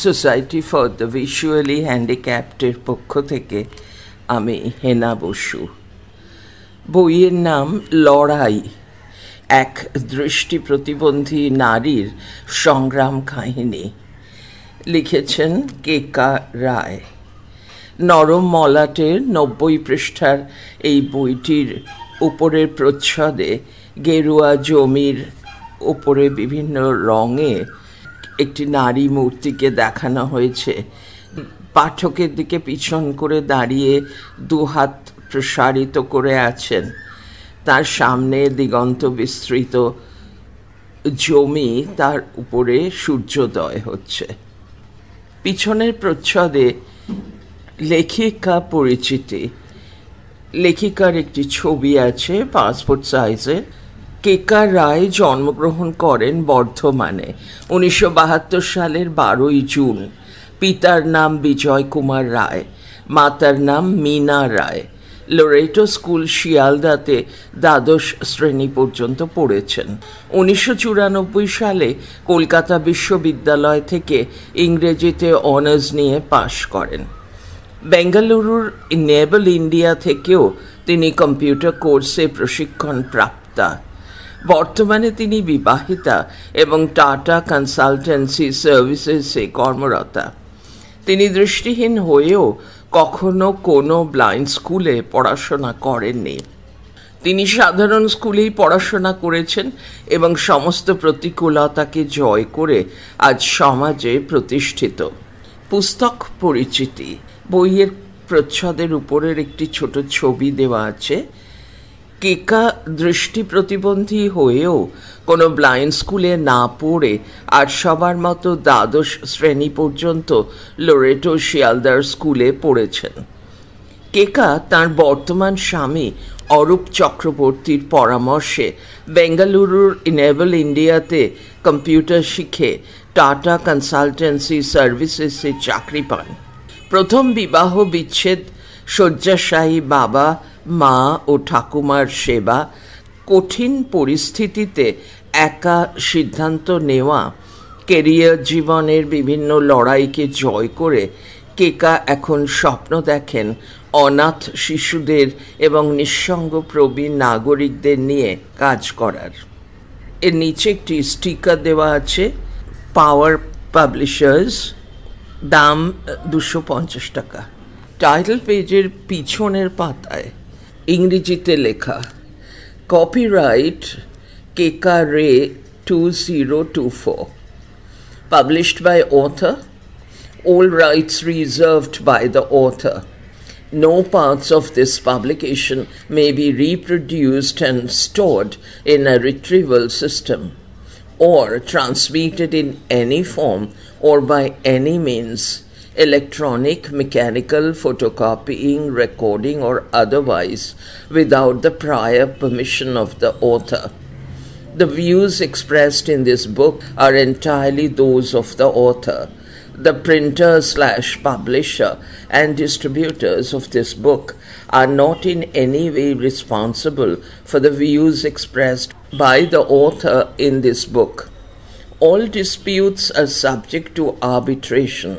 Society for the visually হ্যান্ডিক্যাপডের পক্ষ থেকে আমি হেনা বসু। বইয়ের নাম লড়াই, এক দৃষ্টি প্রতিবন্ধী নারীর সংগ্রাম কাহিনী। লিখেছেন কেকা রায়। নরম মলাটের 90 পৃষ্ঠার এই বইটির উপরের প্রচ্ছদে গেরুয়া জমির উপরে বিভিন্ন রঙে একটি নারী মূর্তিকে দেখানো হয়েছে। পাঠকের দিকে পিছন করে দাঁড়িয়ে দুহাত প্রসারিত করে আছেন। তার সামনে দিগন্ত বিস্তৃত জমি, তার উপরে সূর্যোদয় হচ্ছে। পিছনের প্রচ্ছদে লেখিকা পরিচিতি। লেখিকার একটি ছবি আছে পাসপোর্ট সাইজে। কেকা রায় জন্মগ্রহণ করেন বর্ধমানে 1972 সালের 12 জুন। পিতার নাম বিজয় কুমার রায়, মাতার নাম মীনা রায়। লোরেটো স্কুল শিয়ালদাতে দ্বাদশ শ্রেণী পর্যন্ত পড়েছেন। 1994 সালে কলকাতা বিশ্ববিদ্যালয় থেকে ইংরেজিতে অনার্স নিয়ে পাশ করেন। বেঙ্গালুরুর নেবল ইন্ডিয়া থেকেও তিনি কম্পিউটার কোর্সে প্রশিক্ষণ প্রাপ্তা। বর্তমানে তিনি বিবাহিতা এবং টাটা কনসালটেন্সি সার্ভিসেসে কর্মরতা। তিনি দৃষ্টিহীন হয়েও কখনো কোনো ব্লাইন্ড স্কুলে পড়াশোনা করেননি। তিনি সাধারণ স্কুলেই পড়াশোনা করেছেন এবং সমস্ত প্রতিকূলতাকে জয় করে আজ সমাজে প্রতিষ্ঠিত। পুস্তক পরিচিতি। বইয়ের প্রচ্ছদের উপরের একটি ছোট ছবি দেওয়া আছে। কেকা দৃষ্টি প্রতিবন্ধী হয়েও কোনো ব্লাইন্ড স্কুলে না পড়ে আর সবার মতো দ্বাদশ শ্রেণী পর্যন্ত লোরেটো শিয়ালদার স্কুলে পড়েছেন। কেকা তার বর্তমান স্বামী অরূপ চক্রবর্তীর পরামর্শে বেঙ্গালুরুর নেবল ইন্ডিয়াতে কম্পিউটার শিখে টাটা কনসালটেন্সি সার্ভিসেসে চাকরি পান। প্রথম বিবাহ বিচ্ছেদ, শয্যাশায়ী বাবা মা ও ঠাকুমার সেবা, কঠিন পরিস্থিতিতে একা সিদ্ধান্ত নেওয়া, কেরিয়ার জীবনের বিভিন্ন লড়াইকে জয় করে কেকা এখন স্বপ্ন দেখেন অনাথ শিশুদের এবং নিঃসঙ্গ প্রবীণ নাগরিকদের নিয়ে কাজ করার। এর নিচে একটি স্টিকার দেওয়া আছে, পাওয়ার পাবলিশার্স, দাম 250 টাকা। টাইটেল পেজের পিছনের পাতায় ইংরেজিতে লেখা, কপিরাইট কেকা রে 2024, published by author, all rights reserved by the author. No parts of this publication may be reproduced and stored in a retrieval system or transmitted in any form or by any means, electronic, mechanical, photocopying, recording, or otherwise, without the prior permission of the author. The views expressed in this book are entirely those of the author. The printer/publisher and distributors of this book are not in any way responsible for the views expressed by the author in this book. All disputes are subject to arbitration.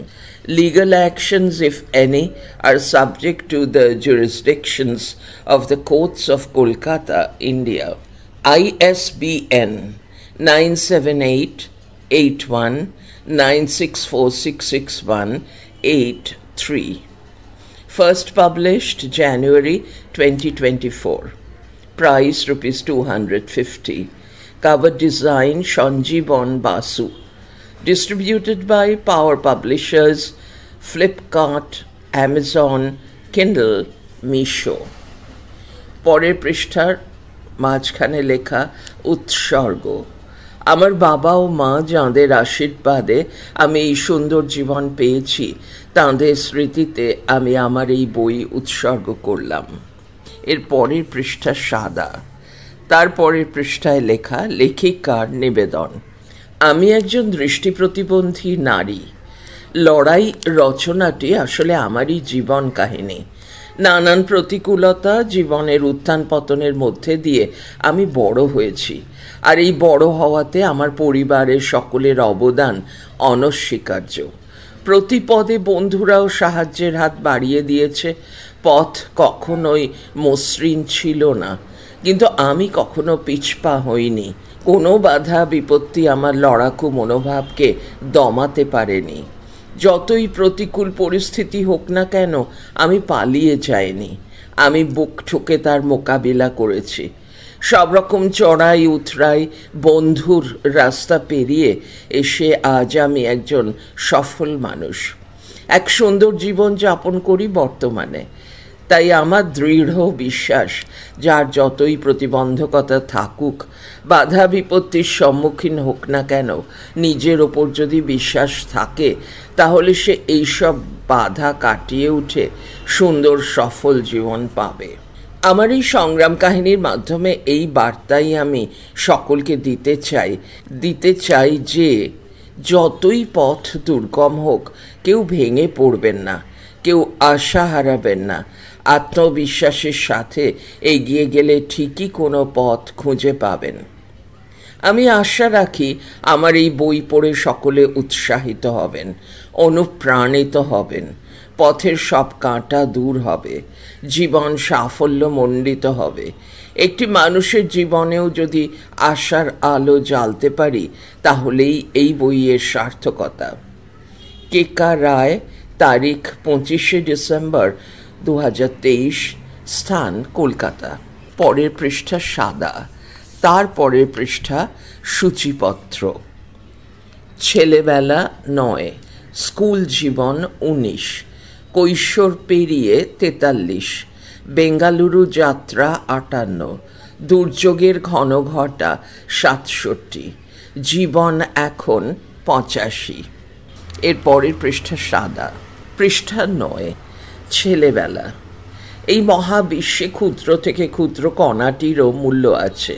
Legal actions, if any, are subject to the jurisdictions of the courts of Kolkata, India. ISBN 978-81-964661-83. First published January 2024. Price ₹250. Cover design Sanjeevan Basu. Distributed by Power Publishers, Flipkart, Amazon, Kindle, Meesho. পরের পৃষ্ঠার মাঝখানে লেখা উৎসর্গ। আমার বাবা ও মা যাঁদের আশীর্বাদে আমি এই সুন্দর জীবন পেয়েছি, তাঁদের স্মৃতিতে আমি আমার এই বই উৎসর্গ করলাম। এর পরের পৃষ্ঠা সাদা। তারপরের পৃষ্ঠায় লেখা লেখিকার নিবেদন। আমি একজন দৃষ্টি প্রতিবন্ধী নারী। লড়াই রচনাটি আসলে আমারই জীবন কাহিনী। নানান প্রতিকূলতা, জীবনের উত্থান পতনের মধ্যে দিয়ে আমি বড় হয়েছি। আর এই বড় হওয়াতে আমার পরিবারের সকলের অবদান অনস্বীকার্য। প্রতিপদে বন্ধুরাও সাহায্যের হাত বাড়িয়ে দিয়েছে। পথ কখনোই মসৃণ ছিল না, কিন্তু আমি কখনো পিছপা হইনি। কোনো বাধা বিপত্তি আমার লড়াকু মনোভাবকে দমাতে পারেনি। যতই প্রতিকূল পরিস্থিতি হোক না কেন, আমি পালিয়ে যাইনি। আমি বুক ঠুকে তার মোকাবিলা করেছি। সব রকম চড়াই উতরাই বন্ধুর রাস্তা পেরিয়ে এসে আজ আমি একজন সফল মানুষ, এক সুন্দর জীবন যাপন করি বর্তমানে। তাই আমার দৃঢ় বিশ্বাস, যার যতই প্রতিবন্ধকতা থাকুক, বাধা বিপত্তির সম্মুখীন হোক না কেন, নিজের ওপর যদি বিশ্বাস থাকে, তাহলে সে এইসব বাধা কাটিয়ে উঠে সুন্দর সফল জীবন পাবে। আমার এই সংগ্রাম কাহিনীর মাধ্যমে এই বার্তাই আমি সকলকে দিতে চাই যে যতই পথ দুর্গম হোক, কেউ ভেঙে পড়বেন না, কেউ আশা হারাবেন না। আত্মবিশ্বাসের সাথে এগিয়ে গেলে ঠিকই কোনো পথ খুঁজে পাবেন। আমি আশা রাখি আমার এই বই পড়ে সকলে উৎসাহিত হবেন, অনুপ্রাণিত হবেন। পথের সব কাঁটা দূর হবে, জীবন সাফল্যমণ্ডিত হবে। একটি মানুষের জীবনেও যদি আশার আলো জ্বালতে পারি, তাহলেই এই বইয়ের সার্থকতা। কে.কা. রায়, তারিখ 25শে ডিসেম্বর 2023, স্থান কলকাতা। পরের পৃষ্ঠা সাদা, তার পরের পৃষ্ঠা সূচিপত্র। ছেলেবেলা 9, স্কুল জীবন 19, কৈশোর পেরিয়ে 43, বেঙ্গালুরু যাত্রা 58, দুর্যোগের ঘনঘটা 67, জীবন এখন 85। এর পরের পৃষ্ঠা সাদা। পৃষ্ঠা 9, ছেলেবেলা। এই মহাবিশ্বে ক্ষুদ্র থেকে ক্ষুদ্র কণাটিরও মূল্য আছে।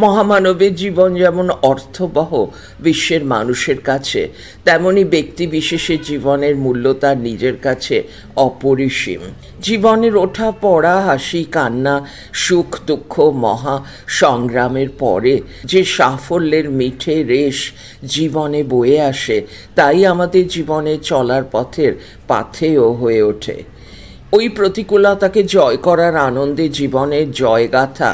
মহামানবের জীবন যেমন অর্থবহ বিশ্বের মানুষের কাছে, তেমনি ব্যক্তি বিশেষের জীবনের মূল্য তার নিজের কাছে অপরিসীম। জীবনের ওঠা পড়া, হাসি কান্না, সুখ দুঃখ, মহা সংগ্রামের পরে যে সাফল্যের মিঠে রেশ জীবনে বয়ে আসে, তাই আমাদের জীবনে চলার পথের পাথেয় হয়ে ওঠে। ওই প্রতিকূলতাকে জয় করার আনন্দে জীবনের জয়গাথা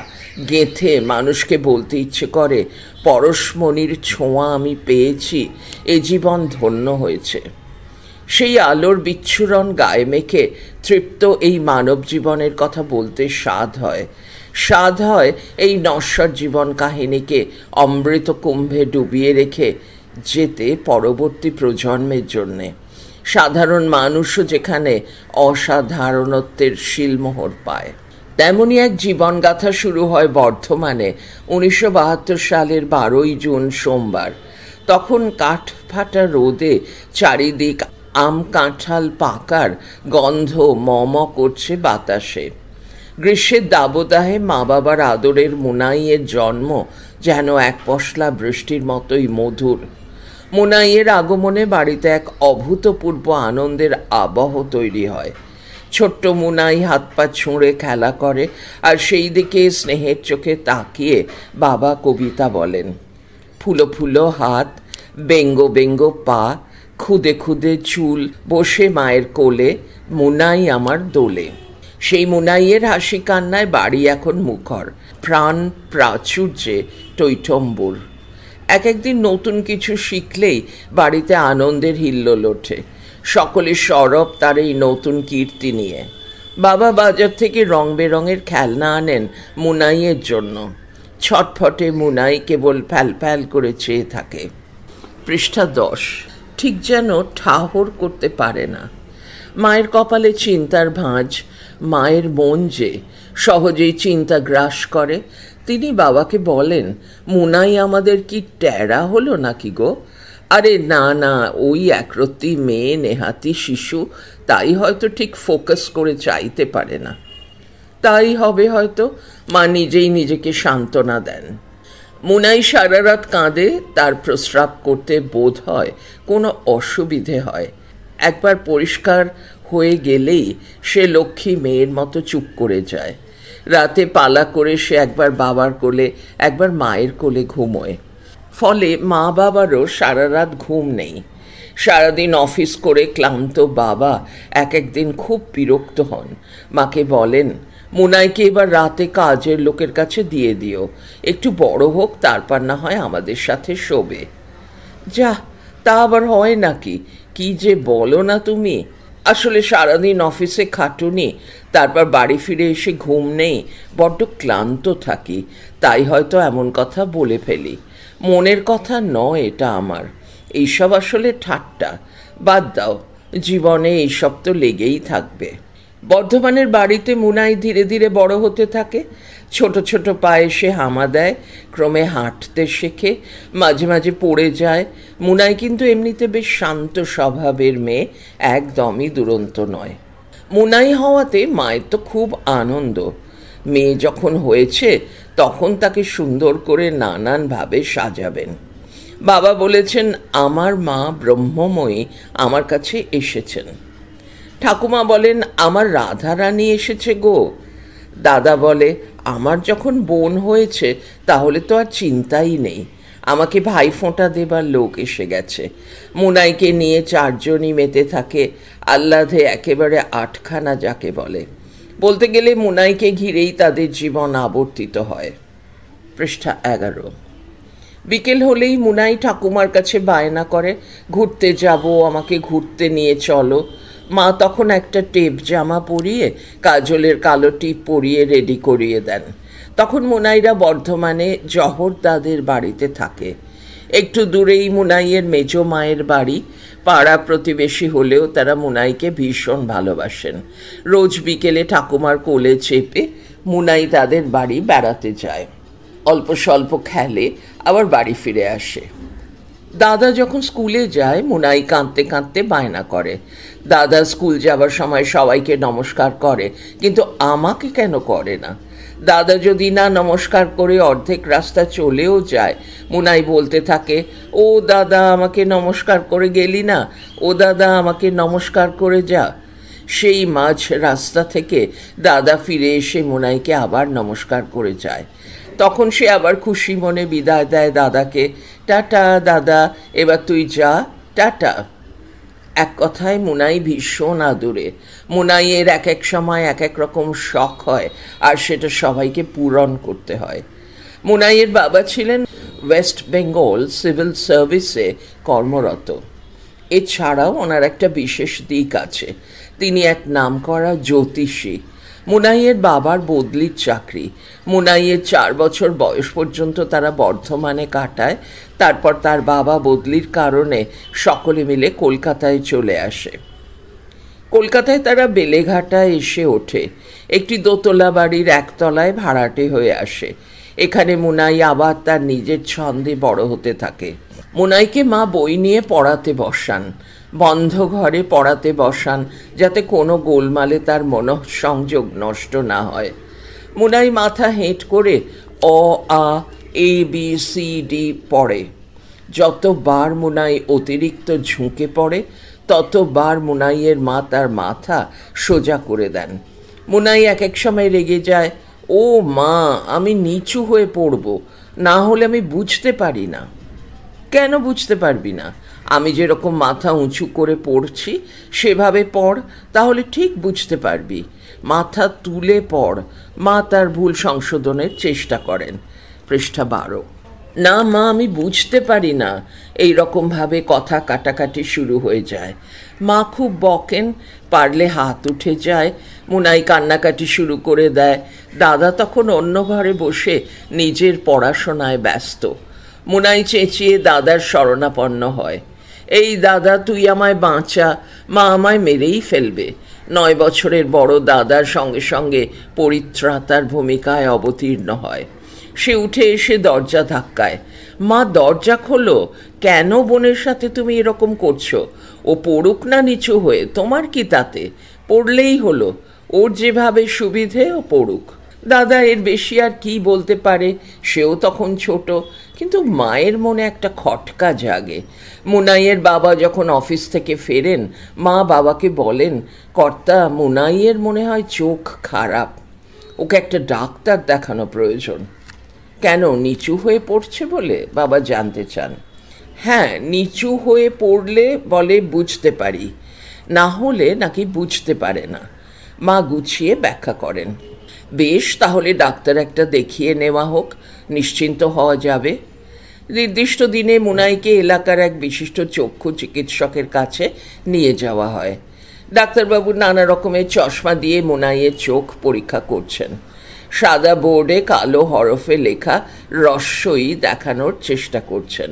গেঁথে মানুষকে বলতে ইচ্ছে করে, পরশমণির ছোঁয়া আমি পেয়েছি, এ জীবন ধন্য হয়েছে। সেই আলোর বিচ্ছুরণ গায়ে মেখে তৃপ্ত এই মানব জীবনের কথা বলতে স্বাদ হয় এই নশ্বর জীবন কাহিনীকে অমৃত কুম্ভে ডুবিয়ে রেখে যেতে পরবর্তী প্রজন্মের জন্যে। সাধারণ মানুষও যেখানে অসাধারণত্বের শিলমোহর পায়। তেমনই এক জীবনগাথা শুরু হয় বর্ধমানে 1972 সালের 12 জুন সোমবার। তখন কাঠ ফাটা রোদে চারিদিক আম কাঁঠাল পাকার গন্ধ মম করছে বাতাসে। গ্রীষ্মের দাবদাহে মা বাবার আদরের মুনাইয়ের জন্ম যেন এক পশলা বৃষ্টির মতোই মধুর। মুনাইয়ের আগমনে বাড়িতে এক অভূতপূর্ব আনন্দের আবহ তৈরি হয়। ছোট্ট মুনাই হাত পা ছুঁড়ে খেলা করে, আর সেই দিকে স্নেহের চোখে তাকিয়ে বাবা কবিতা বলেন। ফুলো ফুলো হাত, বেঙ্গ বেঙ্গ পা, খুদে খুদে চুল, বসে মায়ের কোলে, মুনাই আমার দোলে। সেই মুনাইয়ের হাসি কান্নায় বাড়ি এখন মুখর, প্রাণ প্রাচুর্যে টৈটম্বুর। একদিন নতুন কিছু শিখলেই বাড়িতে আনন্দের হিল্লোল ওঠে। সকলে সরব তার এই নতুন কীর্তি নিয়ে। বাবা বাজার থেকে রং বেরঙের খেলনা আনেন মুনাইয়ের জন্য। ছটফটে মুনাই কেবল ফ্যাল ফ্যাল করে চেয়ে থাকে। পৃষ্ঠা 10, ঠিক যেন ঠাহর করতে পারে না। মায়ের কপালে চিন্তার ভাঁজ। মায়ের মন যে সহজেই চিন্তা গ্রাস করে। তিনি বাবাকে বলেন, মুনাই আমাদের কি ট্যারা হলো নাকি গো? আরে না না, ওই একরত্তি মেয়ে, নেহাতি শিশু, তাই হয়তো ঠিক ফোকাস করে চাইতে পারে না। তাই হবে হয়তো। মা নিজেই নিজেকে সান্ত্বনা দেন। মুনাই সারা রাত কাঁদে। তার প্রস্রাব করতে বোধ হয় কোনো অসুবিধে হয়। একবার পরিষ্কার হয়ে গেলেই সে লক্ষ্মী মেয়ের মতো চুপ করে যায়। রাতে পালা করে সে একবার বাবার কোলে একবার মায়ের কোলে ঘুমোয়। ফলে মা বাবারও সারা রাত ঘুম নেই। সারাদিন অফিস করে ক্লান্ত বাবা এক একদিন খুব বিরক্ত হন। মাকে বলেন, মুনাইকে এবার রাতে কাজের লোকের কাছে দিয়ে দিও, একটু বড় হোক, তারপর না হয় আমাদের সাথে শোবে। যা, তা আবার হয় নাকি? কি যে বলো না তুমি। আসলে সারাদিন অফিসে খাটুনি, তারপর বাড়ি ফিরে এসে ঘুম নেই, বড্ড ক্লান্ত থাকি, তাই হয়তো এমন কথা বলে ফেলি। মনের কথা নয় এটা আমার। এইসব আসলে ঠাট্টা, বাদ দাও। জীবনে এইসব তো লেগেই থাকবে। বর্ধমানের বাড়িতে মুনাই ধীরে ধীরে বড় হতে থাকে। ছোট ছোট পায়ে সে হামা দেয়, ক্রমে হাঁটতে শেখে, মাঝে মাঝে পড়ে যায়। মুনাই কিন্তু এমনিতে বেশ শান্ত স্বভাবের মেয়ে, একদমই দুরন্ত নয়। মুনাই হওয়াতে মায়ের তো খুব আনন্দ। মেয়ে যখন হয়েছে তখন তাকে সুন্দর করে নানানভাবে সাজাবেন। বাবা বলেছেন, আমার মা ব্রহ্মময়ী আমার কাছে এসেছেন। ঠাকুমা বলেন, আমার রাধারানী এসেছে গো। দাদা বলে, আমার যখন বোন হয়েছে তাহলে তো আর চিন্তাই নেই, আমাকে ভাইফোঁটা দেবার লোক এসে গেছে। মুনাইকে নিয়ে চারজনই মেতে থাকে, আহ্লাদে একেবারে আটখানা যাকে বলে। বলতে গেলে মুনাইকে ঘিরেই তাদের জীবন আবর্তিত হয়। পৃষ্ঠা 11। বিকেল হলেই মুনাই ঠাকুমার কাছে বায়না করে, ঘুরতে যাব, আমাকে ঘুরতে নিয়ে চলো। মা তখন একটা টেপ জামা পরিয়ে কাজলের কালো টিপ পরিয়ে রেডি করিয়ে দেন। তখন মুনাইরা বর্ধমানে জহর দাদের বাড়িতে থাকে। একটু দূরেই মুনাইয়ের মেজ মায়ের বাড়ি। পাড়া প্রতিবেশী হলেও তারা মুনাইকে ভীষণ ভালোবাসেন। রোজ বিকেলে ঠাকুমার কোলে চেপে মুনাই তাদের বাড়ি বেড়াতে যায়, অল্প স্বল্প খেলে, আবার বাড়ি ফিরে আসে। দাদা যখন স্কুলে যায় মুনাই কাঁদতে কাঁদতে বায়না করে, দাদা স্কুল যাবার সময় সবাইকে নমস্কার করে, কিন্তু আমাকে কেন করে না? দাদা যদি না নমস্কার করে অর্ধেক রাস্তা চলেও যায়, মুনাই বলতে থাকে, ও দাদা আমাকে নমস্কার করে গেলি না, ও দাদা আমাকে নমস্কার করে যা। সেই মাঝ রাস্তা থেকে দাদা ফিরে এসে মুনাইকে আবার নমস্কার করে যায়। তখন সে আবার খুশি মনে বিদায় দেয় দাদাকে, টাটা দাদা, এবার তুই যা, টাটা। এক কথায় মুনাই ভীষণ আদুরে। মুনাইয়ের এক এক সময় এক এক রকম শখ হয়, আর সেটা সবাইকে পূরণ করতে হয়। মুনাইয়ের বাবা ছিলেন ওয়েস্ট বেঙ্গল সিভিল সার্ভিসে কর্মরত। এছাড়াও ওনার একটা বিশেষ দিক আছে, তিনি এক নামকরা জ্যোতিষী। মুনাইয়ের বাবার বদলির চাকরি। মুনাইয়ের 4 বছর বয়স পর্যন্ত তারা বর্ধমানে কাটায়। তারপর তার বাবা বদলির কারণে সকলে মিলে কলকাতায় চলে আসে। কলকাতায় তারা বেলেঘাটায় এসে ওঠে। একটি দোতলা বাড়ির একতলায় ভাড়াটে হয়ে আসে। এখানে মুনাই আবার তার নিজের ছন্দে বড় হতে থাকে। মুনাইকে মা বই নিয়ে পড়াতে বসান, বন্ধ ঘরে পড়াতে বসান, যাতে কোনো গোলমালে তার মনঃসংযোগ নষ্ট না হয়। মুনাই মাথা হেঁট করে অ আ এ বি সি ডি পড়ে। যতবার মুনাই অতিরিক্ত ঝুঁকে পড়ে ততবার মুনাইয়ের মা তার মাথা সোজা করে দেন। মুনাই এক এক সময় রেগে যায়, ও মা, আমি নিচু হয়ে পড়ব, না হলে আমি বুঝতে পারি না। কেন বুঝতে পারবি না? আমি যেরকম মাথা উঁচু করে পড়ছি সেভাবে পড়, তাহলে ঠিক বুঝতে পারবি। মাথা তুলে পড়। মা তার ভুল সংশোধনের চেষ্টা করেন। পৃষ্ঠা 12। না মা, আমি বুঝতে পারি না। এই রকমভাবে কথা কাটাকাটি শুরু হয়ে যায়। মা খুব বকেন, পারলে হাত উঠে যায়। মুনাই কান্নাকাটি শুরু করে দেয়। দাদা তখন অন্য ঘরে বসে নিজের পড়াশোনায় ব্যস্ত। মুনাই চেঁচিয়ে দাদার শরণাপন্ন হয়, এই দাদা, তুই আমায় বাঁচা, মা আমায় মেরেই ফেলবে। 9 বছরের বড় দাদার সঙ্গে সঙ্গে পরিত্রাতার ভূমিকায় অবতীর্ণ হয়। সে উঠে এসে দরজা ধাক্কায়। মা, দরজা খোলো। কেন বোনের সাথে তুমি এরকম করছো? ও পড়ুক না নিচু হয়ে, তোমার কি তাতে? পড়লেই হলো, ওর যেভাবে সুবিধে ও পড়ুক। দাদা এর বেশি আর কি বলতে পারে, সেও তখন ছোট। কিন্তু মায়ের মনে একটা খটকা জাগে। মুনাইয়ের বাবা যখন অফিস থেকে ফেরেন, মা বাবাকে বলেন, কর্তা, মুনাইয়ের মনে হয় চোখ খারাপ, ওকে একটা ডাক্তার দেখানো প্রয়োজন। কেন, নিচু হয়ে পড়ছে বলে বাবা জানতে চান? হ্যাঁ, নিচু হয়ে পড়লে বলে বুঝতে পারি, না হলে নাকি বুঝতে পারে না। মা গুছিয়ে ব্যাখ্যা করেন। বেশ, তাহলে ডাক্তার একটা দেখিয়ে নেওয়া হোক, নিশ্চিন্ত হওয়া যাবে। নির্দিষ্ট দিনে মুনাইকে এলাকার এক বিশিষ্ট চক্ষু চিকিৎসকের কাছে নিয়ে যাওয়া হয়। ডাক্তারবাবু নানা রকমের চশমা দিয়ে মুনাইয়ের চোখ পরীক্ষা করছেন। সাদা বোর্ডে কালো হরফে লেখা রস্যই দেখানোর চেষ্টা করছেন।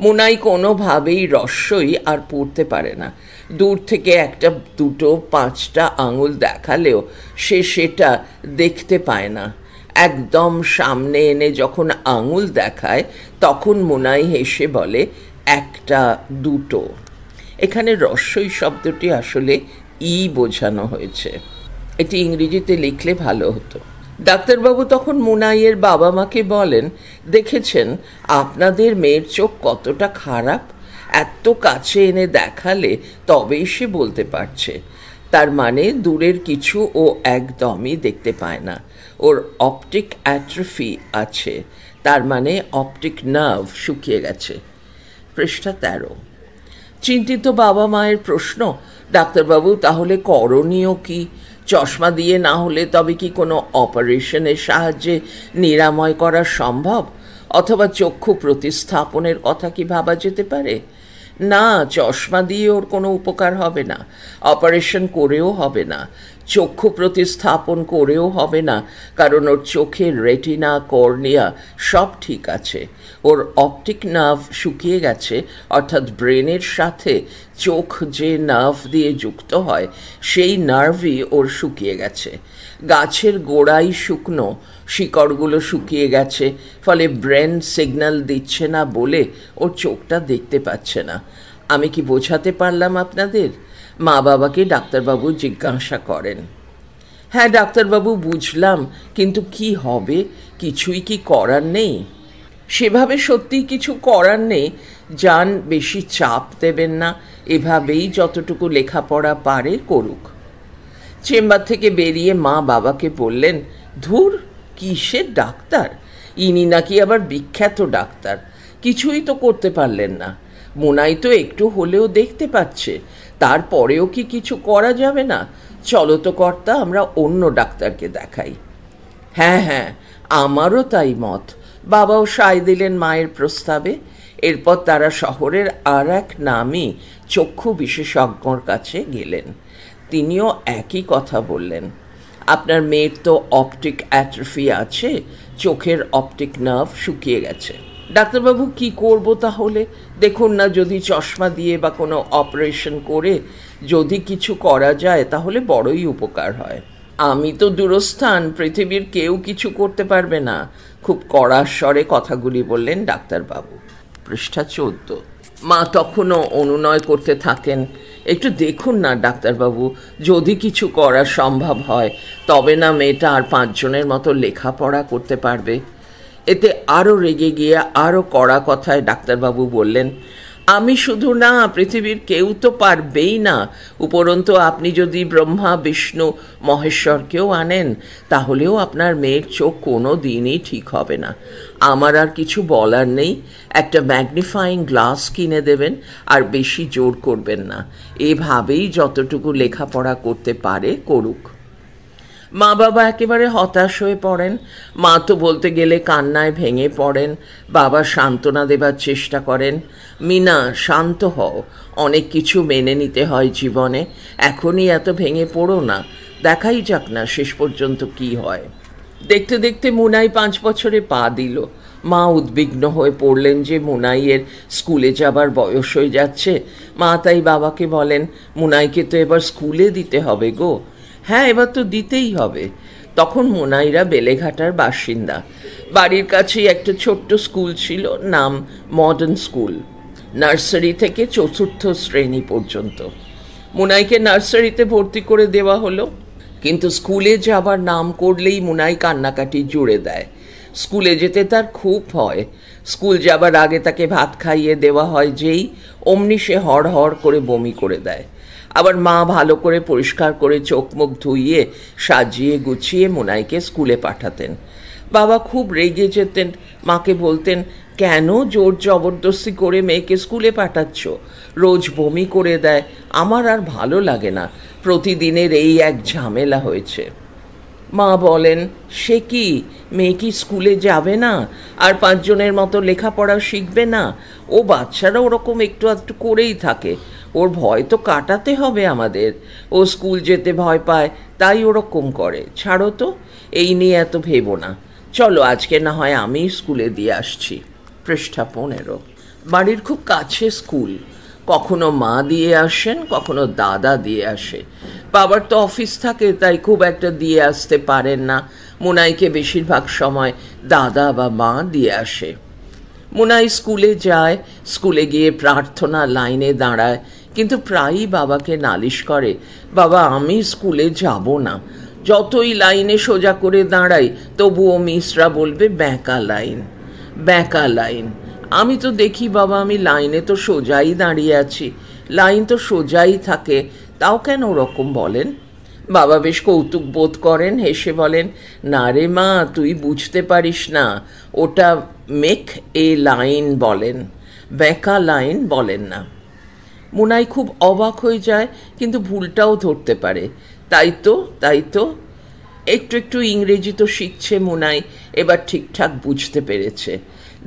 মুনাই কোনোভাবেই রস্যই আর পড়তে পারে না। দূর থেকে একটা, দুটো, পাঁচটা আঙুল দেখালেও সে সেটা দেখতে পায় না। একদম সামনে এনে যখন আঙুল দেখায় তখন মুনাই হেসে বলে, একটা, দুটো। এখানে রস্যই শব্দটি আসলে ই বোঝানো হয়েছে। এটি ইংরেজিতে লিখলে ভালো হতো। ডাক্তারবাবু তখন মুনাইয়ের বাবা মাকে বলেন, দেখেছেন আপনাদের মেয়ের চোখ কতটা খারাপ, এত কাছে এনে দেখালে তবেই সে বলতে পারছে। তার মানে দূরের কিছু ও একদমই দেখতে পায় না। ওর অপটিক অ্যাট্রফি আছে, তার মানে অপটিক নার্ভ শুকিয়ে গেছে। পৃষ্ঠা 13। চিন্তিত বাবা মায়ের প্রশ্ন, ডাক্তারবাবু তাহলে করণীয় কি? চশমা দিয়ে না হলে তবে কি কোনো অপারেশনের সাহায্যে নিরাময় করা সম্ভব? অথবা চক্ষু প্রতিস্থাপনের কথা কি ভাবা যেতে পারে? না, চশমা দিয়ে ওর কোনো উপকার হবে না, অপারেশন করেও হবে না, চক্ষু প্রতিস্থাপন করেও হবে না, কারণ ওর চোখের রেটিনা, কর্নিয়া সব ঠিক আছে। ওর অপটিক নার্ভ শুকিয়ে গেছে, অর্থাৎ ব্রেনের সাথে চোখ যে নার্ভ দিয়ে যুক্ত হয় সেই নার্ভই ওর শুকিয়ে গেছে। গাছের গোড়াই শুকনো, শিকড়গুলো শুকিয়ে গেছে, ফলে ব্রেন সিগন্যাল দিচ্ছে না বলে ওর চোখটা দেখতে পাচ্ছে না। আমি কি বোঝাতে পারলাম আপনাদের? মা বাবাকে ডাক্তারবাবু জিজ্ঞাসা করেন। হ্যাঁ ডাক্তারবাবু, বুঝলাম, কিন্তু কি হবে? কিছুই কি করার নেই? সেভাবে সত্যিই কিছু করার নেই। যান, বেশি চাপ দেবেন না, এভাবেই যতটুকু লেখাপড়া পারে করুক। চেম্বার থেকে বেরিয়ে মা বাবাকে বললেন, ধুর, কিসের ডাক্তার? ইনি নাকি আবার বিখ্যাত ডাক্তার, কিছুই তো করতে পারলেন না। মুনাই তো একটু হলেও দেখতে পাচ্ছে, তারপরেও কি কিছু করা যাবে না? চলো তো কর্তা, আমরা অন্য ডাক্তারকে দেখাই। হ্যাঁ হ্যাঁ, আমারও তাই মত। বাবাও সায় দিলেন মায়ের প্রস্তাবে। এরপর তারা শহরের আর এক নামী চক্ষু বিশেষজ্ঞর কাছে গেলেন। তিনিও একই কথা বললেন, আপনার মেয়ের তো অপটিক অ্যাট্রফি আছে, চোখের অপটিক নার্ভ শুকিয়ে গেছে। ডাক্তারবাবু, কি করব তাহলে? দেখুন না, যদি চশমা দিয়ে বা কোনো অপারেশন করে যদি কিছু করা যায় তাহলে বড়ই উপকার হয়। আমি তো দূরস্থান, পৃথিবীর কেউ কিছু করতে পারবে না, খুব কড়া স্বরে কথাগুলি বললেন ডাক্তারবাবু। পৃষ্ঠা 14। মা তখনও অনুনয় করতে থাকেন, একটু দেখুন না ডাক্তারবাবু, যদি কিছু করা সম্ভব হয় তবে না মেয়েটা আর 5 জনের মতো লেখাপড়া করতে পারবে। এতে আরও রেগে গিয়ে আরও কড়া কথায় ডাক্তারবাবু বললেন, আমি শুধু না, পৃথিবীর কেউ তো পারবেই না। উপরন্তু আপনি যদি ব্রহ্মা, বিষ্ণু, মহেশ্বরকেও আনেন তাহলেও আপনার মেয়ের চোখ কোনো দিনই ঠিক হবে না। আমার আর কিছু বলার নেই, একটা ম্যাগনিফাইং গ্লাস কিনে দেবেন আর বেশি জোর করবেন না। এভাবেই যতটুকু লেখাপড়া করতে পারে করুক। মা বাবা একেবারে হতাশ হয়ে পড়েন। মা তো বলতে গেলে কান্নায় ভেঙে পড়েন। বাবা সান্ত্বনা দেবার চেষ্টা করেন, মিনা শান্ত হও, অনেক কিছু মেনে নিতে হয় জীবনে, এখনই এত ভেঙে পড়ো না, দেখাই যাক না শেষ পর্যন্ত কি হয়। দেখতে দেখতে মুনাই 5 বছরে পা দিল। মা উদ্বিগ্ন হয়ে পড়লেন যে মুনাইয়ের স্কুলে যাবার বয়স হয়ে যাচ্ছে। মা তাই বাবাকে বলেন, মুনাইকে তো এবার স্কুলে দিতে হবে গো। হ্যাঁ, এবার তো দিতেই হবে। তখন মুনাইরা বেলেঘাটার বাসিন্দা। বাড়ির কাছেই একটা ছোট্ট স্কুল ছিল, নাম মডার্ন স্কুল, নার্সারি থেকে 4র্থ শ্রেণী পর্যন্ত। মুনাইকে নার্সারিতে ভর্তি করে দেওয়া হলো, কিন্তু স্কুলে যাবার নাম করলেই মুনাই কান্নাকাটি জুড়ে দেয়। স্কুলে যেতে তার খুব ভয়। স্কুল যাবার আগে তাকে ভাত খাইয়ে দেওয়া হয় যেই, অমনি সে হড় হড় করে বমি করে দেয়। আবার মা ভালো করে পরিষ্কার করে চোখ মুখ ধুইয়ে সাজিয়ে গুছিয়ে মুনাইকে স্কুলে পাঠাতেন। বাবা খুব রেগে যেতেন, মাকে বলতেন, কেন জোর জবরদস্তি করে মেয়েকে স্কুলে পাঠাচ্ছ? রোজ বমি করে দেয়, আমার আর ভালো লাগে না, প্রতিদিনের এই এক ঝামেলা হয়েছে। মা বলেন, সে কি, মেয়ে কি স্কুলে যাবে না? আর 5 জনের মতো লেখাপড়া শিখবে না? ও বাচ্চারা ওরকম একটু আধটু করেই থাকে, ওর ভয় তো কাটাতে হবে আমাদের। ও স্কুল যেতে ভয় পায়, তাই ওরকম করে। ছাড়ো তো, এই নিয়ে এত ভেবো না। চলো আজকে না হয় আমি স্কুলে দিয়ে আসছি। পৃষ্ঠা 15। বাড়ির খুব কাছে স্কুল। কখনো মা দিয়ে আসেন, কখনো দাদা দিয়ে আসে। বাবার তো অফিস থাকে, তাই খুব একটা দিয়ে আসতে পারেন না। মুনাইকে বেশিরভাগ সময় দাদা বা মা দিয়ে আসে। মুনাই স্কুলে যায়, স্কুলে গিয়ে প্রার্থনা লাইনে দাঁড়ায়, কিন্তু প্রায়ই বাবাকে নালিশ করে, বাবা আমি স্কুলে যাব না। যতই লাইনে সোজা করে দাঁড়াই, তবুও মিসরা বলবে ব্যাঁকা লাইন, ব্যাঁকা লাইন। আমি তো দেখি বাবা, আমি লাইনে তো সোজাই দাঁড়িয়ে আছি, লাইন তো সোজাই থাকে, তাও কেন ওরকম বলেন? বাবা বেশ কৌতুক বোধ করেন, হেসে বলেন, না রে মা, তুই বুঝতে পারিস না, ওটা মেক এ লাইন বলেন, বেঁকা লাইন বলেন না। মুনাই খুব অবাক হয়ে যায়, কিন্তু ভুলটাও ধরতে পারে। তাই তো, তাই তো। একটু একটু ইংরেজি তো শিখছে মুনাই, এবার ঠিকঠাক বুঝতে পেরেছে।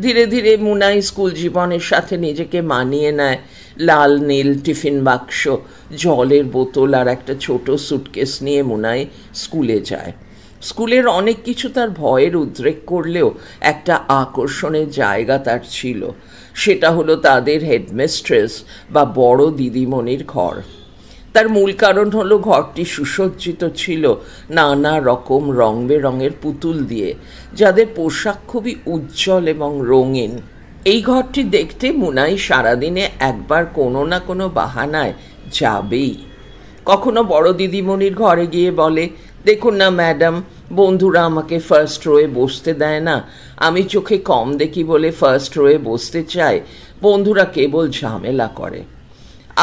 ধীরে ধীরে মুনাই স্কুল জীবনের সাথে নিজেকে মানিয়ে নেয়। লাল নীল টিফিন বাক্স, জলের বোতল আর একটা ছোট সুটকেস নিয়ে মুনাই স্কুলে যায়। স্কুলের অনেক কিছু তার ভয়ের উদ্রেক করলেও একটা আকর্ষণের জায়গা তার ছিল, সেটা হলো তাদের হেডমিস্ট্রেস বা বড় দিদিমণির ঘর। তার মূল কারণ হলো ঘরটি সুসজ্জিত ছিল নানা রকম রং বেরঙের পুতুল দিয়ে, যাদের পোশাক খুবই উজ্জ্বল এবং রঙিন। এই ঘরটি দেখতে মুনাই সারাদিনে একবার কোনো না কোনো বাহানায় যাবেই। কখনো বড় দিদিমণির ঘরে গিয়ে বলে, দেখুন না ম্যাডাম, বন্ধুরা আমাকে ফার্স্ট রোয়ে বসতে দেয় না, আমি চোখে কম দেখি বলে ফার্স্ট রোয়ে বসতে চাই, বন্ধুরা কেবল ঝামেলা করে।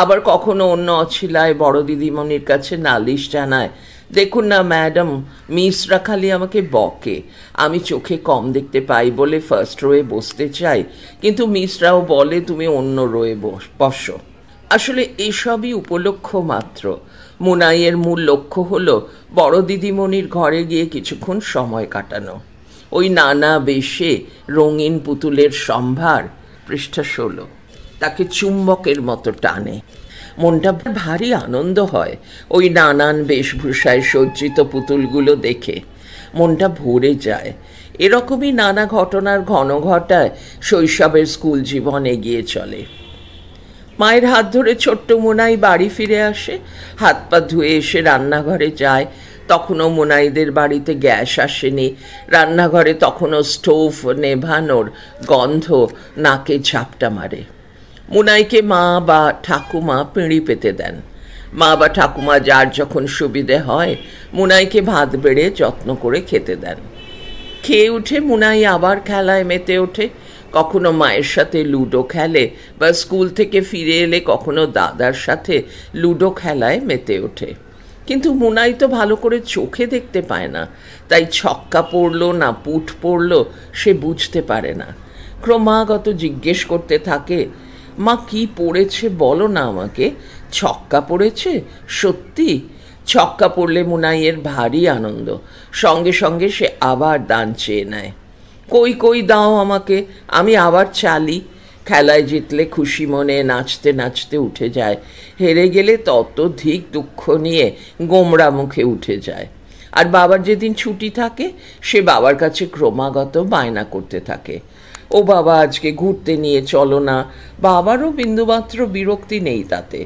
আবার কখনো অন্য অছিলায় বড় দিদিমণির কাছে নালিশ জানায়, দেখুন না ম্যাডাম, মিসরা খালি আমাকে বকে, আমি চোখে কম দেখতে পাই বলে ফার্স্ট রোয়ে বসতে চাই, কিন্তু মিসরাও বলে তুমি অন্য রোয়ে বসো। আসলে এসবই উপলক্ষ মাত্র। মুনাইয়ের মূল লক্ষ্য হলো বড় দিদিমণির ঘরে গিয়ে কিছুক্ষণ সময় কাটানো, ওই নানা বেশে রঙিন পুতুলের সম্ভার। পৃষ্ঠা 16। তাকে চুম্বকের মতো টানে, মনটা ভারী আনন্দ হয় ওই নানান বেশভূষায় সজ্জিত পুতুলগুলো দেখে, মনটা ভরে যায়। এরকমই নানা ঘটনার ঘন ঘটায় শৈশবের স্কুল জীবন এগিয়ে চলে। মায়ের হাত ধরে ছোট্ট মুনাই বাড়ি ফিরে আসে, হাত পা ধুয়ে এসে রান্নাঘরে যায়। তখনও মুনাইদের বাড়িতে গ্যাস আসেনি, রান্নাঘরে তখনও স্টোভ নেভানোর গন্ধ নাকে ঝাপটা মারে। মুনাইকে মা বা ঠাকুমা পিঁড়ি পেতে দেন। মা বা ঠাকুমা যার যখন সুবিধে হয় মুনাইকে ভাত বেড়ে যত্ন করে খেতে দেন। খেয়ে উঠে মুনাই আবার খেলায় মেতে ওঠে, কখনো মায়ের সাথে লুডো খেলে বা স্কুল থেকে ফিরে এলে কখনো দাদার সাথে লুডো খেলায় মেতে ওঠে। কিন্তু মুনাই তো ভালো করে চোখে দেখতে পায় না, তাই ছক্কা পড়লো না পুট পড়লো সে বুঝতে পারে না। ক্রমাগত জিজ্ঞেস করতে থাকে, মা কি পড়েছে বলো না আমাকে, ছক্কা পড়েছে সত্যি? ছক্কা পড়লে মুনাইয়ের ভারী আনন্দ, সঙ্গে সঙ্গে সে আবার দান চেয়ে নেয়, কই কই দাও আমাকে, আমি আবার চালি। খেলায় জিতলে খুশি মনে নাচতে নাচতে উঠে যায়, হেরে গেলে ততোধিক দুঃখ নিয়ে গোমড়া মুখে উঠে যায়। আর বাবার যেদিন ছুটি থাকে সে বাবার কাছে ক্রমাগত বায়না করতে থাকে, ও বাবা আজকে ঘুরতে নিয়ে চলো না। বাবারও বিন্দুমাত্র বিরক্তি নেই তাতে।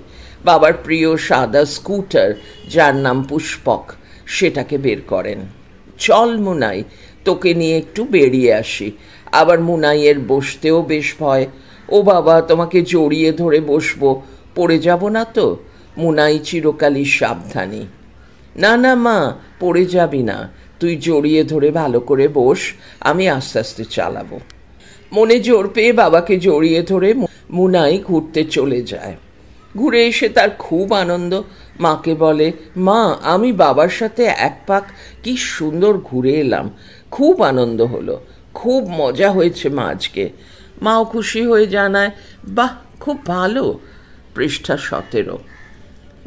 বাবার প্রিয় সাদা স্কুটার যার নাম পুষ্পক, সেটাকে বের করেন। চল মুনাই, তোকে নিয়ে একটু বেরিয়ে আসি। আবার মুনাইয়ের বসতেও বেশ ভয়, ও বাবা তোমাকে জড়িয়ে ধরে বসবো, পড়ে যাব না তো? মুনাই চিরকালই সাবধানী। না না মা, পড়ে যাবি না, তুই জড়িয়ে ধরে ভালো করে বস, আমি আস্তে আস্তে চালাবো। মনে জোর পেয়ে বাবাকে জড়িয়ে ধরে মুনাই ঘুরতে চলে যায়। ঘুরে এসে তার খুব আনন্দ, মাকে বলে, মা আমি বাবার সাথে এক পাক কি সুন্দর ঘুরে এলাম, খুব আনন্দ হলো, খুব মজা হয়েছে মা আজকে। মাও খুশি হয়ে জানায়, বাহ খুব ভালো। পৃষ্ঠা 17।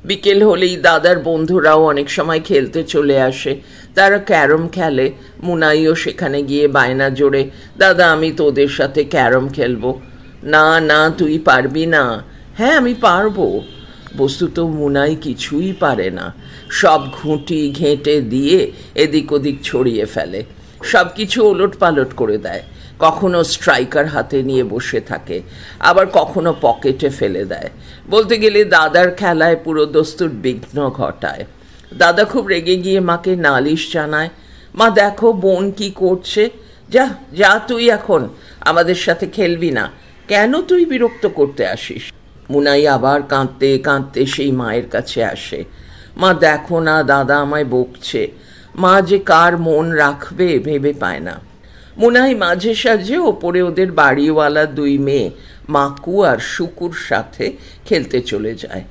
বিকেল হলেই দাদার বন্ধুরাও অনেক সময় খেলতে চলে আসে। তারা ক্যারম খেলে। মুনাইও সেখানে গিয়ে বায়না জোড়ে, দাদা আমি তোদের সাথে ক্যারম খেলবো। না না তুই পারবি না। হ্যাঁ আমি পারবো। বস্তুত মুনাই কিছুই পারে না, সব ঘুঁটি ঘেঁটে দিয়ে এদিক ওদিক ছড়িয়ে ফেলে, সব কিছু ওলট পালট করে দেয়। কখনো স্ট্রাইকার হাতে নিয়ে বসে থাকে, আবার কখনো পকেটে ফেলে দেয়। বলতে গেলে দাদার খেলায় পুরো দস্তুর বিঘ্ন ঘটায়। দাদা খুব রেগে গিয়ে মাকে নালিশ জানায়, মা দেখো বোন কি করছে, যা যা তুই এখন আমাদের সাথে খেলবি না, কেন তুই বিরক্ত করতে আসিস। মুনাই আবার কাঁদতে কাঁদতে সেই মায়ের কাছে আসে, মা দেখো না দাদা আমায় বকছে। মা যে কার মন রাখবে ভেবে পায় না। মুনাই মাঝে সাঝে ওপরে ওদের বাড়িওয়ালা দুই মেয়ে মাকু আর শুকুর সাথে খেলতে চলে যায়।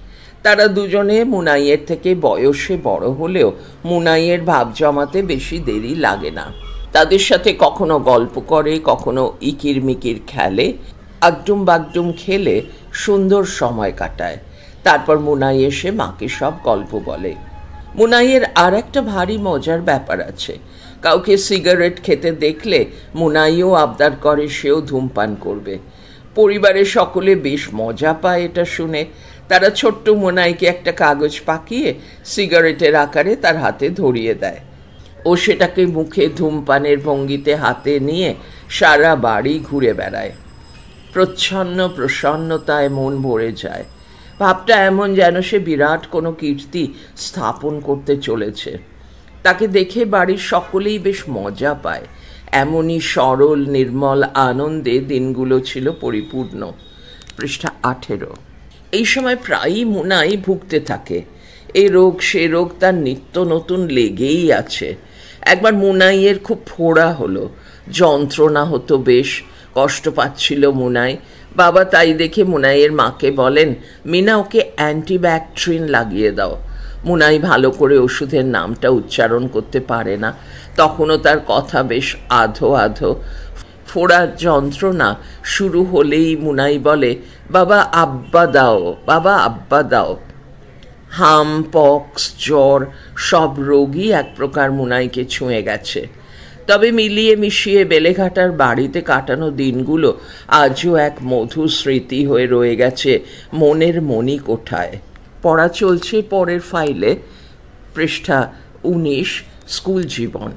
তারা দুজনে মুনাইয়ের থেকে বয়সে বড় হলেও মুনাইয়ের ভাব জমাতে বেশি দেরি লাগে না। তাদের সাথে কখনো গল্প করে, কখনো ইকির মিকির খেলে, আগডুম বাগডুম খেলে সুন্দর সময় কাটায়। তারপর মুনাই এসে মাকে সব গল্প বলে। মুনাইয়ের আর একটা ভারী মজার ব্যাপার আছে, কাউকে সিগারেট খেতে দেখলে মুনাইও আবদার করে সেও ধূমপান করবে। পরিবারের সকলে বেশ মজা পায় এটা শুনে। তারা ছোট্ট মুনাইকে একটা কাগজ পাকিয়ে সিগারেটের আকারে তার হাতে ধরিয়ে দেয়। ও সেটাকে মুখে ধূমপানের ভঙ্গিতে হাতে নিয়ে সারা বাড়ি ঘুরে বেড়ায়। প্রচ্ছন্ন প্রসন্নতায় মন ভরে যায়। ভাবটা এমন যেন সে বিরাট কোনো কীর্তি স্থাপন করতে চলেছে। তাকে দেখে বাড়ির সকলেই বেশ মজা পায়। এমনই সরল নির্মল আনন্দে দিনগুলো ছিল পরিপূর্ণ। পৃষ্ঠা 18। এই সময় প্রায়ই মুনাই ভুগতে থাকে। এই রোগ সে রোগ তার নিত্য নতুন লেগেই আছে। একবার মুনাইয়ের খুব ফোড়া হলো, যন্ত্রণা হতো বেশ, কষ্ট পাচ্ছিল মুনাই। বাবা তাই দেখে মুনাইয়ের মাকে বলেন, মিনা ওকে অ্যান্টিব্যাকট্রিন লাগিয়ে দাও। মুনাই ভালো করে ওষুধের নামটা উচ্চারণ করতে পারে না, তখনও তার কথা বেশ আধো আধো। ফোড়ার যন্ত্রণা শুরু হলেই মুনাই বলে, বাবা আব্বা দাও, বাবা আব্বা দাও। হাম পক্স জ্বর সব রোগই এক প্রকার মুনাইকে ছুঁয়ে গেছে। তবে মিলিয়ে মিশিয়ে বেলেঘাটার বাড়িতে কাটানো দিনগুলো আজও এক মধুর স্মৃতি হয়ে রয়ে গেছে মনের মণিকোঠায়। পড়া চলছে পরের ফাইলে। পৃষ্ঠা 19। স্কুল জীবন।